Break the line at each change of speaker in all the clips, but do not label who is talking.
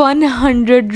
100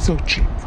So cheap.